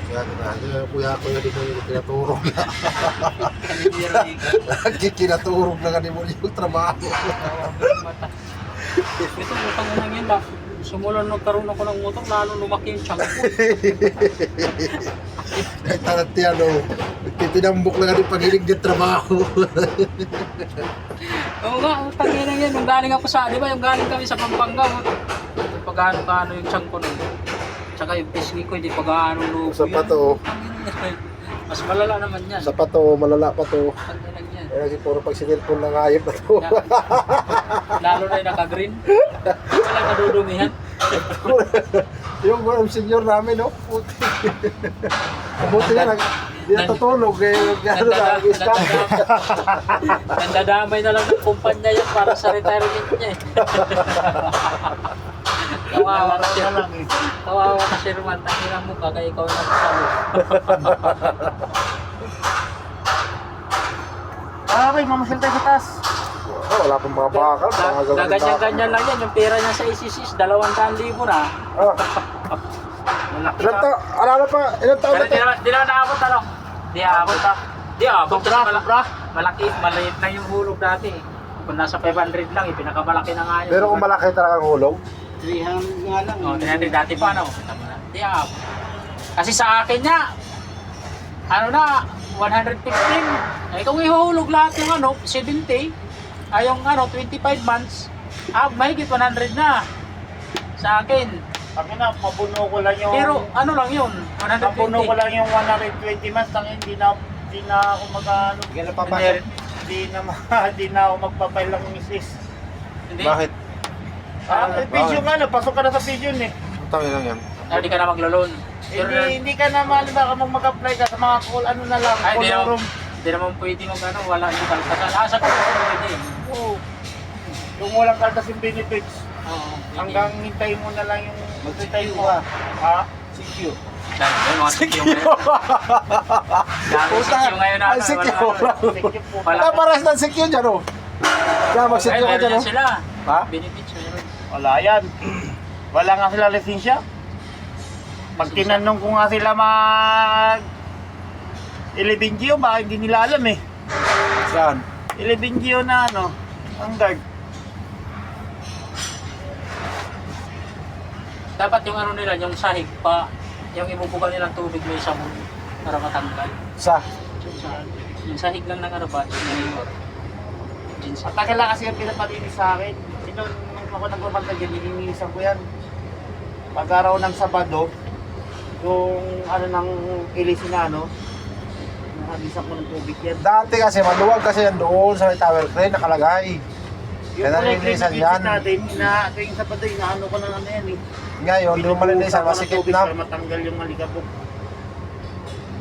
Yan na, kuya ko yung demonyo yung kinaturog na. Kinaturog na nga demonyo yung trabaho. Ito utang lang yan ba? Sumulan nagkaroon ako ng motor, lalo lumaki yung tiyan ko. Kahit talat yan, oh. Pinambok na nga yung paghilig yung trabaho. Oo nga, utang yan yan. Nung galing ako sa, di ba yung galing kami sa Pampanga. Pag-ano yung tiyan ko nun. Tsaka yung pisngi ko, hindi pag-ano lupo Sa pato, mas malala naman yan. sa pato, malala pa to. Ang lang yan. Kasi puro pag sinilpon ng hayop na to. Lalo na yung naka-green. Wala kadudumihan. Yung senior namin, no? Puti. Mabuti na lang. Hindi natutulog. Gano'n na, nag-stop. Nandadamay na lang ng kumpanya yan para sa retirement niya eh. Kawawa ka si Roman. Kawawa ka si Roman. Tanginan mo ka, kaya ikaw na kasalo. Okay, mamasyal tayo sa taas. Oh, wala pang mga bakal. Mga gawin Gaganyan-ganyan lang yan. Yung pera niya sa ICC, 200,000 na. Ah, Malaki ilan taon? Alala pa, ilan taon na to? Di na naabot ano? Di abot ah. Di abot. Malaki, maliit lang yung hulog dati. Kung nasa 500 lang, pinakamalaki na nga yun. Pero kung malaki talagang hulog, 300 nga lang. Oh, 300 dati pa no? Di abot. Kasi sa akin niya, ano na, 115. Ay kung ihuhulog lahat yung ano, 70, ay yung ano, 25 months, mahigit 100 na. Sa akin. Kami na, mabuno ko lang yung... Pero ano lang yun, 120. Mabuno ko lang yung 120 months, hindi na ako mag-ano. Gala Hindi na ako magpapail ng misis. Hindi. bakit? Pigeon nga, pasok ka na sa pigeon eh. Tangin lang yan. Hindi ka na maglo-loan. Hindi ka na baka mag-apply ka sa mga call, ano na lang, Ay, call room. Hindi naman pwede mag ano, wala yung kaltasan. Sa pwede. Oo. Yung walang kaltas yung benefits, Oo. hanggang hintayin mo na lang yung mag-retire mo ha. Ha? CQ. Dami yung mga sikyo ngayon. Dami sikyo ngayon na. Ang sikyo. CQ po. Wala. Pares ng sikyo dyan, oh. Kaya magsikyo ka dyan, oh. Sila. Ha? Benefits meron. Wala yan. Wala nga sila lisensya. Pag tinanong ko nga sila mag 11 Geo, baka hindi nila alam eh. Saan? 11 Geo na ano, ang guard. Dapat yung ano nila, yung sahig pa, yung ibubugal nilang tubig may sabon para matanggal. Sa? Yung sahig lang ng ano ba, yung jeans. At tagal lang kasi yung pinapalinis sa akin. Nung ako nagpapantay yan, nilinisan ko yan. Pag-araw ng Sabado, yung ano ng ilisin na ano, nahabisan ko ng tubig yan. Dati kasi, maluwag kasi yan doon sa may tower crane, nakalagay. Yung Kaya kulay nalinisan green yan. natin, tuwing Sabado, inaano ko ng ano yan eh. Ngayon, di mo malinisan, masikip na. Para matanggal yung malikabok.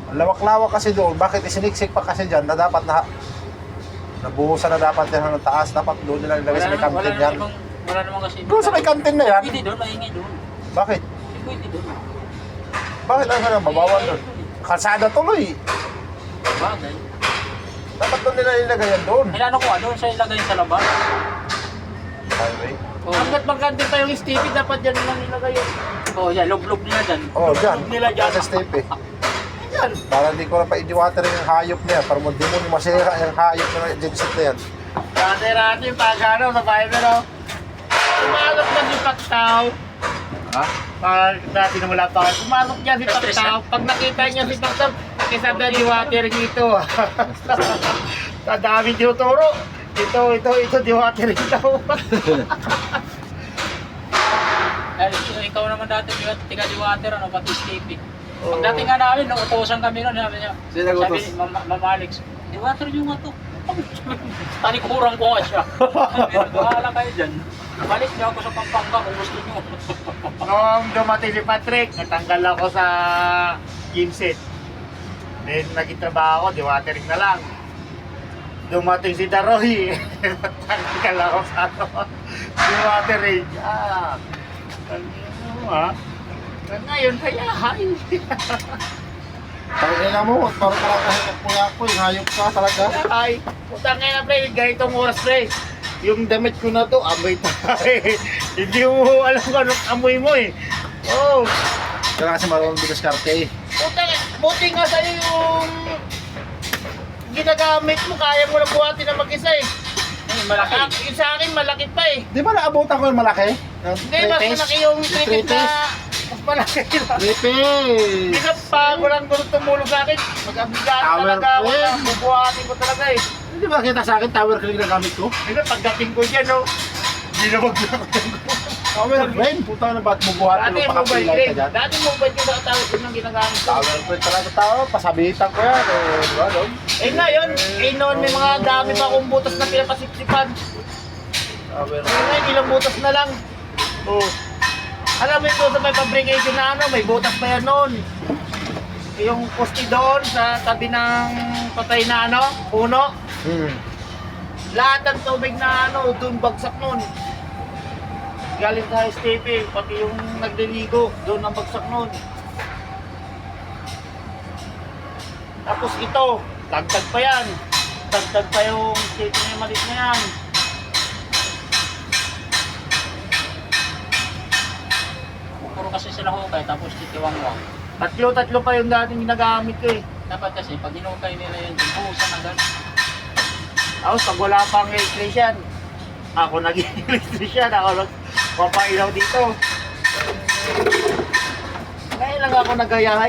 Lawak-lawak kasi doon. Bakit isiniksik pa kasi dyan na dapat na nabuhusan na dapat yan hanggang taas. Dapat doon nila ilagay sa may kantin yan. Wala naman kasi. Doon sa may kantin na yan. Pwede doon, maingay doon. Bakit? Pwede doon. Bakit ang ganun? Mabawal doon. Kalsada tuloy. Bagay. Dapat doon nila ilagay yan doon. Kailan ko doon sa ilagay sa labas. Highway. Oh, Hanggat magkante pa yung Stevie, dapat dyan lang nilagay yun. oh yan, log-log nila dyan. Oh, dyan. Nila dyan. Sa step eh. Yan. Para hindi ko na pa-i-water yung hayop niya. Para hindi mo masira yung hayop na genset na yan. Dati yung pag-ano sa Fiverr, oh. Pumalok na si Pactaw. Ha? Pag dati na wala pa. Pumalok niya si Pactaw. Pag nakita niya si Pactaw, kisabi na di water dito. Sa dami tinuturo. Ito di water dito. Ikaw naman dati, tiga di water, ano, pati Stevie. Pag dati nga namin, nung utosan kami nun, sabi niya, Sino sabi utos? ni Mama Alex, di water yung nga to. Tanikurang ko nga siya. Bahala kayo dyan. Balik niyo ako sa Pampanga kung gusto niyo. Nung dumating si Patrick, natanggal ako sa gym set. Then nagtrabaho ako, di watering na lang. Dumating si Daroy, natanggal ako sa ano, di watering. Ano ha? Ngayon kaya hay. Tangin na mo, parang kahit kuya ko, yung hayop ka talaga. Ay, putang ina pre, ganitong oras pre. Yung damit ko na to, amoy tayo. Hindi mo alam kung anong amoy mo eh. Oh, Kaya kasi marunong diskarte eh. putang ina, buti nga sa'yo yung ginagamit mo, kaya mo na buhatin na mag-isa eh. Malaki. Yung sa akin, malaki pa eh. Di ba naabutan ko yung malaki? Hindi, mas malaki yung tripit na... Mas malaki yun. Tripis! Hindi ka pa, walang gusto tumulong sa akin. Mag-abigat Tower talaga ako crane. na bubuhatin ko talaga eh. Hindi ba kita sa akin tower crane na gamit ko? Hindi ba, pagdating ko dyan, no? Ginawag na ako. Tower crane? Puta na ba't bubuhatin Dati mo mobile pakapilay ka crane. dyan? Dati mobile crane na tawag yun ang ginagamit ko. Tower crane talaga tao, pasabitan ko yan. Di ba, doon? Eh ngayon, noon may mga dami pa akong butas na pinapasiksipan. Tower Eh ngayon, ilang butas na lang. Oh. Alam mo ito sa may fabrication na ano, may butas pa yan noon. Yung poste doon sa tabi ng patay na ano, puno. Lahat ng tubig na ano, doon bagsak noon. Galing sa STP, pati yung nagliligo, doon ang bagsak noon. Tapos ito, dagdag pa yan. Dagdag pa yung STP na yung malit na yan. Puro kasi sila hukay, tapos titiwang-wang. Tatlo pa yung dating ginagamit ko eh. Dapat kasi, pag hinukay nila yun, buhusan agad. Tapos pag wala pang electrician, ako naging electrician, ako nagpapailaw dito. Ngayon lang ako nagayahay.